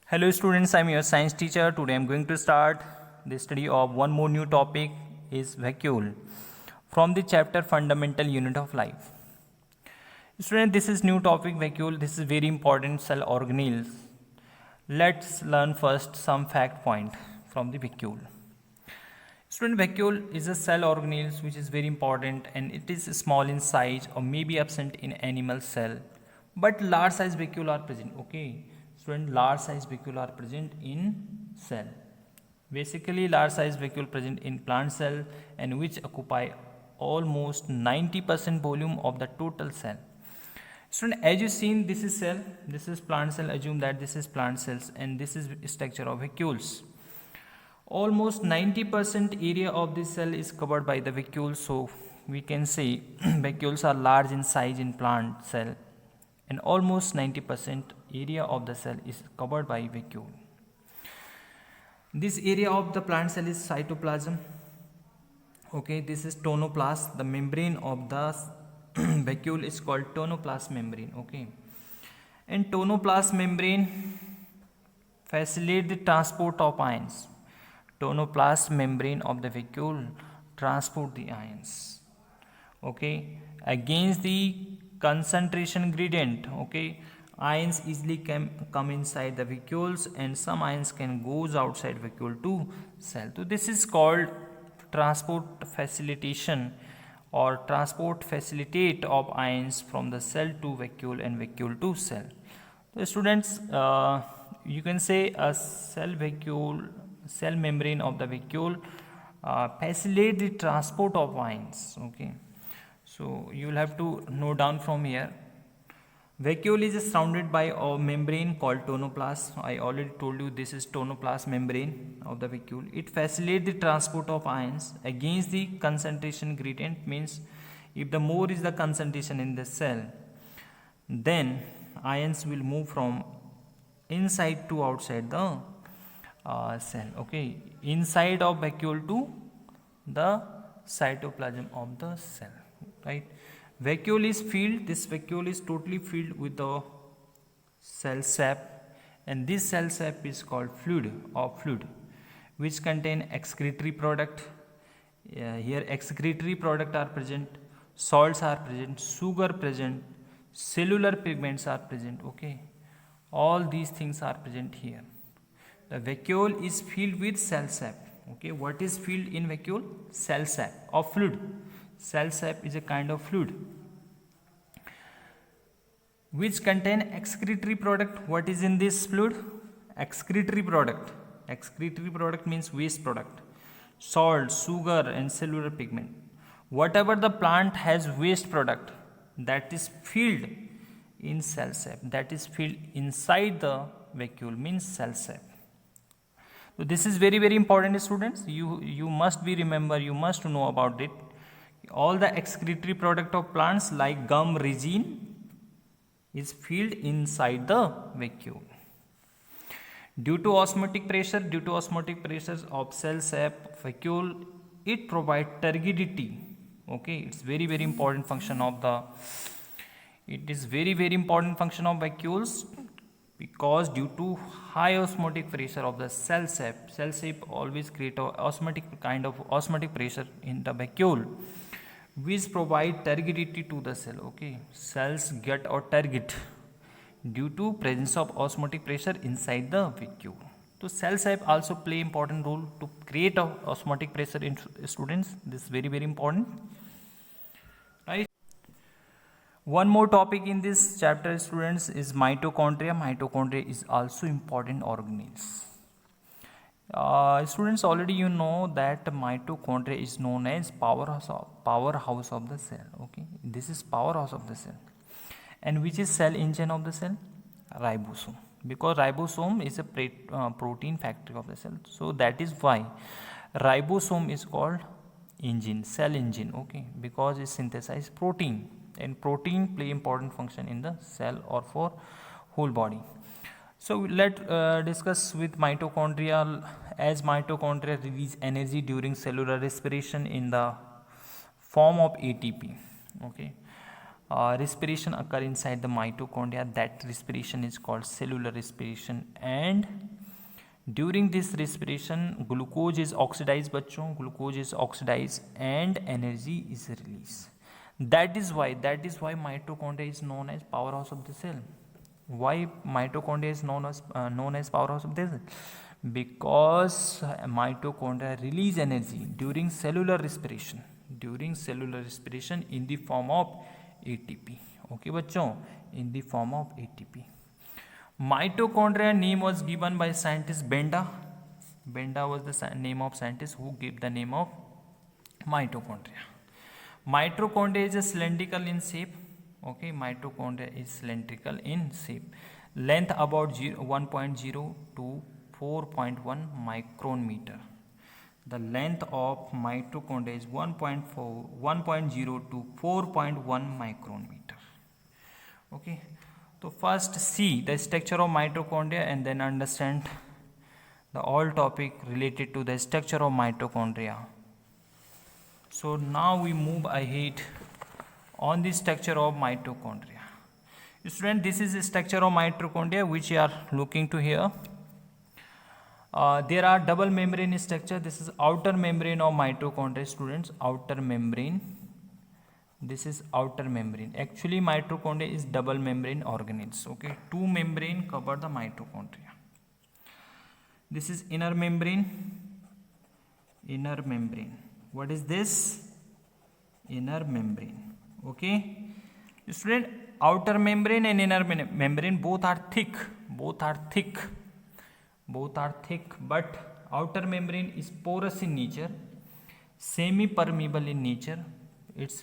Hello students, I am your science teacher. Today I am going to start the study of one more new topic is vacuole from the chapter Fundamental Unit of Life. Student, this is new topic vacuole. This is very important cell organelles. Let's learn first some fact point from the vacuole. Student, vacuole is a cell organelles which is very important and it is small in size or may be absent in animal cell, but large size vacuole are present. Okay. Student, large size vacuole are present in cell. Basically, large size vacuole present in plant cell and which occupy almost 90% volume of the total cell. Student, as you seen, this is cell, this is plant cell. Assume that this is plant cells and this is structure of vacuoles. Almost 90% area of this cell is covered by the vacuole. So we can say vacuoles are large in size in plant cell and almost 90% area of the cell is covered by vacuole. This area of the plant cell is cytoplasm. Okay, this is tonoplast. The membrane of the vacuole is called tonoplast membrane. Okay, and tonoplast membrane facilitate the transport of ions. Tonoplast membrane of the vacuole transport the ions. Okay, against the concentration gradient. Okay, ions easily can come inside the vacuoles and some ions can goes outside vacuole to cell. So this is called transport facilitation or transport facilitate of ions from the cell to vacuole and vacuole to cell. So students, you can say a cell membrane of the vacuole facilitate the transport of ions. Okay, so you will have to note down from here. Vacuole is surrounded by a membrane called tonoplast. I already told you this is tonoplast membrane of the vacuole. It facilitates the transport of ions against the concentration gradient. Means if the more is the concentration in the cell, then ions will move from inside to outside the cell. Okay, inside of vacuole to the cytoplasm of the cell. Right. Vacuole is filled. This vacuole is totally filled with the cell sap, and this cell sap is called fluid, which contain excretory product. Here excretory product are present, salts are present, sugar present, cellular pigments are present. Okay, all these things are present here. The vacuole is filled with cell sap. Okay, what is filled in vacuole? Cell sap or fluid. Cell sap is a kind of fluid which contain excretory product. What is in this fluid? Excretory product. Excretory product means waste product. Salt, sugar and cellular pigment. Whatever the plant has waste product, that is filled in cell sap. That is filled inside the vacuole, means cell sap. So this is very, very important, students. You must be remember, you must know about it. All the excretory product of plants like gum, resin is filled inside the vacuole. Due to osmotic pressures of cell sap vacuole, it provides turgidity. Okay, it's very, very important function of the. It is very, very important function of vacuoles because due to high osmotic pressure of the cell sap always create a osmotic kind of osmotic pressure in the vacuole, which provide turgidity to the cell. Okay, cells get or turgid due to presence of osmotic pressure inside the vacuole. So cell sap also play important role to create a osmotic pressure in students. This is very, very important. Right. One more topic in this chapter, students, is mitochondria. Mitochondria is also important organelles. Students, already you know that mitochondria is known as powerhouse of the cell. Okay, this is powerhouse of the cell. And which is cell engine of the cell? Ribosome, because ribosome is a protein factory of the cell. So that is why ribosome is called engine, cell engine. Okay, because it synthesizes protein, and protein play important function in the cell or for whole body. So let's discuss with mitochondria. As mitochondria release energy during cellular respiration in the form of ATP. Okay, respiration occur inside the mitochondria. That respiration is called cellular respiration, and during this respiration glucose is oxidized बच्चों, glucose is oxidized and energy is released. That is why mitochondria is known as powerhouse of the cell. Why mitochondria is known as powerhouse of the cell? Because mitochondria release energy during cellular respiration in the form of ATP. Okay बच्चों, in the form of ATP. Mitochondria name was given by scientist Benda. Benda was the name of scientist who gave the name of mitochondria. Mitochondria is cylindrical in shape. Okay, mitochondria is cylindrical in shape. Length about 1.0 to 4.1 micron meter. The length of mitochondria is 1.0 to 4.1 micron meter. Okay, so first see the structure of mitochondria and then understand the all topic related to the structure of mitochondria. So now we move ahead on the structure of mitochondria. Student, this is the structure of mitochondria which you are looking to here. There are double membrane structure. This is outer membrane of mitochondria, students. Outer membrane. This is outer membrane. Actually, mitochondria is double membrane organelles. Okay, two membrane cover the mitochondria. This is inner membrane. Inner membrane. What is this? Inner membrane. Okay, student. Outer membrane and inner membrane both are thick. But outer membrane is porous in nature, semi-permeable in nature. It's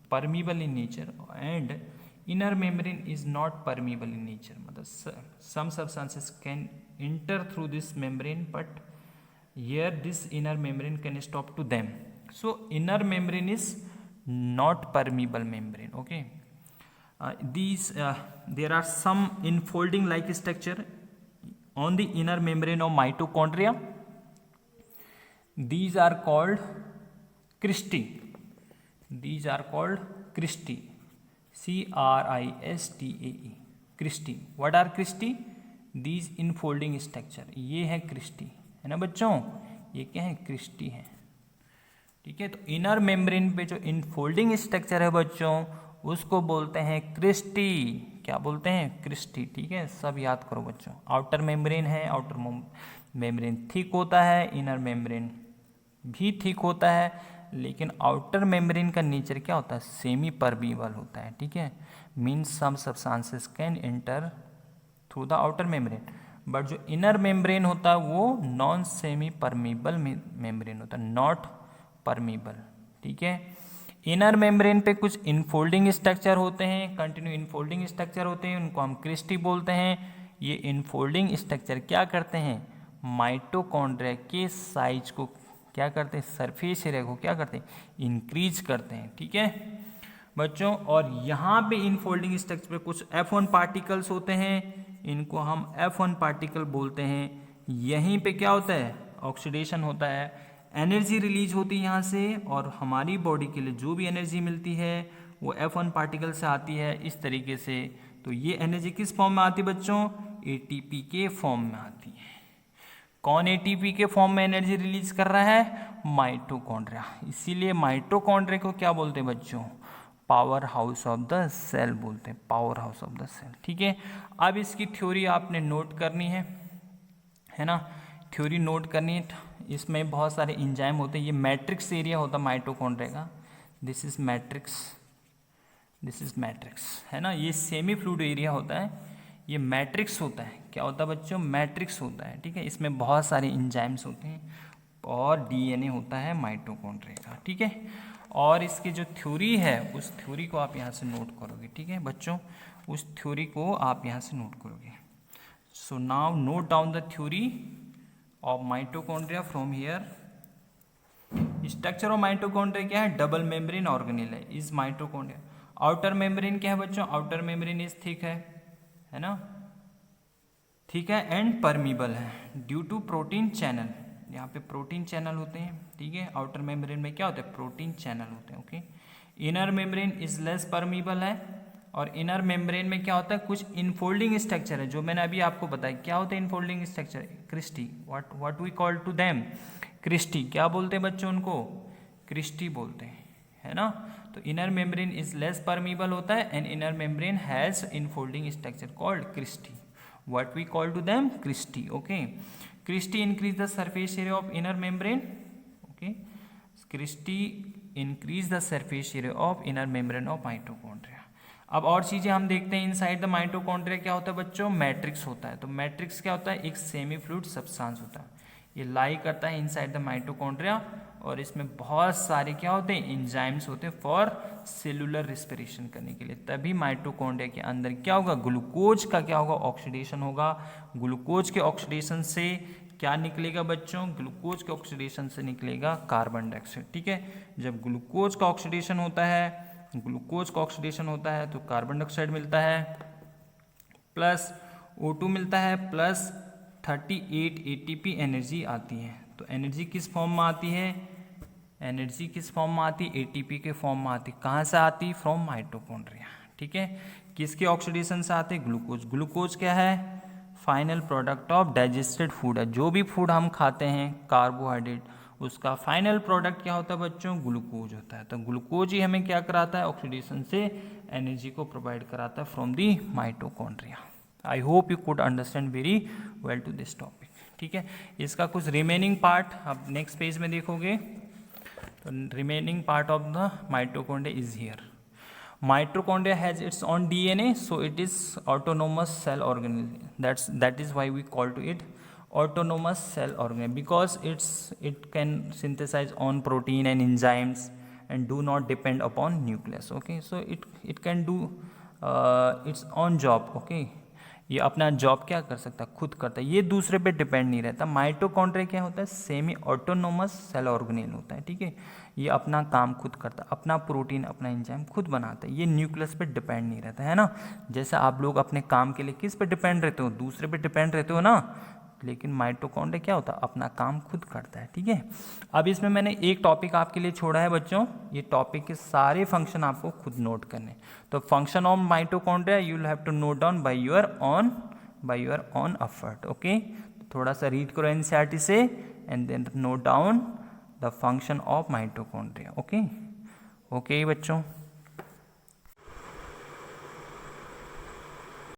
permeable in nature, and inner membrane is not permeable in nature. Some substances can enter through this membrane, but here this inner membrane can stop to them. So inner membrane is not permeable membrane. Okay, there are some enfolding like structure on the inner membrane of mitochondria. These are called cristae. CRISTAE. cristae. What are cristae? These enfolding structure. ये है cristae, है ना बच्चों? ये क्या है? cristae है. ठीक है, तो इनर मेम्ब्रेन पे जो इनफोल्डिंग स्ट्रक्चर है बच्चों, उसको बोलते हैं क्रिस्टी. क्या बोलते हैं? क्रिस्टी. ठीक है, सब याद करो बच्चों. आउटर मेम्ब्रेन है, आउटर मेम्ब्रेन थिक होता है, इनर मेम्ब्रेन भी थिक होता है, लेकिन आउटर मेम्ब्रेन का नेचर क्या होता है? सेमी परमीबल होता है. ठीक है, means some substances can enter through the outer membrane, but जो इनर मेम्ब्रेन होता है वो नॉन सेमी परमीबल मेम्ब्रेन होता है, नॉट परमीबल. ठीक है, इनर मेम्ब्रेन पे कुछ इनफोल्डिंग स्ट्रक्चर होते हैं, कंटिन्यू इनफोल्डिंग स्ट्रक्चर होते हैं, उनको हम क्रिस्टी बोलते हैं. ये इनफोल्डिंग स्ट्रक्चर क्या करते हैं? माइटोकॉन्ड्रिया के साइज को क्या करते हैं? सरफेस एरिया को क्या करते हैं? इंक्रीज करते हैं. ठीक है बच्चों, और यहाँ पे इनफोल्डिंग स्ट्रक्चर पे कुछ F1 पार्टिकल्स होते हैं, इनको हम F1 पार्टिकल बोलते हैं. यहीं पे क्या होता है? ऑक्सीडेशन होता है, एनर्जी रिलीज होती है यहाँ से, और हमारी बॉडी के लिए जो भी एनर्जी मिलती है वो F1 पार्टिकल से आती है. इस तरीके से तो ये एनर्जी किस फॉर्म में आती है बच्चों? ATP के फॉर्म में आती है. कौन ATP के फॉर्म में एनर्जी रिलीज कर रहा है? माइटोकॉन्ड्रिया. इसीलिए माइटोकॉन्ड्रिया को क्या बोलते हैं बच्चों? Power house of the cell बोलते हैं, power house of the cell. ठीक है, अब इसकी थ्योरी आपने नोट करनी है ना? थ्योरी नोट करनी है. इसमें बहुत सारे इंजाइम होते हैं. ये मैट्रिक्स एरिया होता है माइटोकॉन्ड्रिया का. दिस इज मैट्रिक्स, है ना? ये सेमी फ्लूइड एरिया होता है, ये मैट्रिक्स होता है. क्या होता है बच्चों? मैट्रिक्स होता है. ठीक है, इसमें बहुत सारे इंजाइम्स होते हैं और DNA होता है माइटोकॉन्ड्रिया का. ठीक है, और इसकी जो थ्योरी है उस थ्योरी को आप यहाँ से नोट करोगे. ठीक है बच्चों, उस थ्योरी को आप यहाँ से नोट करोगे. So now note down the theory of mitochondria from here. Structure of mitochondria क्या है? डबल मेम्ब्रेन ऑर्गेनेल है, इज माइटोकॉन्ड्रिया. आउटर मेम्ब्रेन क्या है बच्चों? आउटर मेम्ब्रेन इज थिक है ना? ठीक है, एंड परमीबल है ड्यू टू प्रोटीन चैनल. यहाँ पे प्रोटीन चैनल होते हैं. ठीक है, आउटर मेम्ब्रेन में क्या होता है? प्रोटीन चैनल होते हैं. Okay, inner membrane is less permeable है, और इनर मेम्ब्रेन में क्या होता है, कुछ इनफोल्डिंग स्ट्रक्चर है जो मैंने अभी आपको बताया। क्या होता है infolding structure? Cristae, what we call to them cristae. क्या बोलते हैं बच्चों उनको? क्रिस्टी बोलते हैं, है ना। तो inner membrane is less permeable होता है and inner membrane has infolding structure called cristae, what we call to them cristae. Okay, cristae increase the surface area of inner membrane. Okay, cristae increase the surface area of inner membrane of mitochondria. अब और चीजें हम देखते हैं। Inside the mitochondria क्या होता है बच्चों? मैट्रिक्स होता है। तो मैट्रिक्स क्या होता है? एक सेमी फ्लूइड सब्सटेंस होता है, ये लाई करता है इनसाइड द माइटोकॉन्ड्रिया, और इसमें बहुत सारे क्या होते हैं? एंजाइम्स होते हैं फॉर सेलुलर रिस्पिरेशन करने के लिए। तभी माइटोकॉन्ड्रिया के अंदर क्या होगा? ग्लूकोज का क्या होगा? ऑक्सीडेशन होगा। ग्लूकोज के ऑक्सीडेशन से क्या निकलेगा बच्चों? ग्लूकोज के ऑक्सीडेशन से निकलेगा कार्बन डाइऑक्साइड। ठीक है, जब ग्लूकोज का ऑक्सीडेशन होता है, ग्लूकोज का ऑक्सीडेशन होता है तो कार्बन डाइऑक्साइड मिलता है, प्लस O2 मिलता है, प्लस 38 ATP एनर्जी आती है। तो एनर्जी किस फॉर्म में आती है? एनर्जी किस फॉर्म में आती है? ATP के फॉर्म में आती है। कहाँ से आती? From mitochondria. ठीक है, किसके ऑक्सीडेशन से आते? ग्लूकोज। ग्लूकोज क्या है? Final product of digested food है। जो भी फूड हम खाते हैं कार्बोहाइड्रेट, उसका फाइनल प्रोडक्ट क्या होता है बच्चों? ग्लूकोज होता है। तो ग्लूकोज ही हमें क्या कराता है? ऑक्सीडेशन से एनर्जी को प्रोवाइड कराता है from the mitochondria. I hope you could understand very well to this topic. ठीक है, इसका कुछ रिमेनिंग पार्ट आप नेक्स्ट पेज में देखोगे। तो remaining part of the mitochondria is here. Mitochondria has its own DNA, so it is autonomous cell organism. That is why we call to it autonomous cell organism, because it can synthesize own protein and enzymes and do not depend upon nucleus. Okay, so it can do its own job. Okay, ये अपना job क्या कर सकता है? खुद करता है, ये दूसरे पे डिपेंड नहीं रहता। माइटोकॉन्ड्रिया क्या होता है? सेमी ऑटोनोमस सेल ऑर्गेनेल होता है। ठीक है, ये अपना काम खुद करता है, अपना प्रोटीन अपना एंजाइम खुद बनाता है, ये न्यूक्लियस पे डिपेंड नहीं रहता है ना। जैसे आप लोग अपने काम के लिए किस पे डिपेंड रहते हो? दूसरे पे डिपेंड रहते हो ना। लेकिन माइटोकॉन्ड्रिया क्या होता है? अपना काम खुद करता है। ठीक है, अब इसमें मैंने एक टॉपिक आपके लिए छोड़ा है बच्चों, ये टॉपिक के सारे फंक्शन आपको खुद नोट करने। तो function of mitochondria you will have to note down by your own effort. Okay, थोड़ा सा रीड करो एनसीईआरटी से and then note down the function of mitochondria. Okay बच्चों।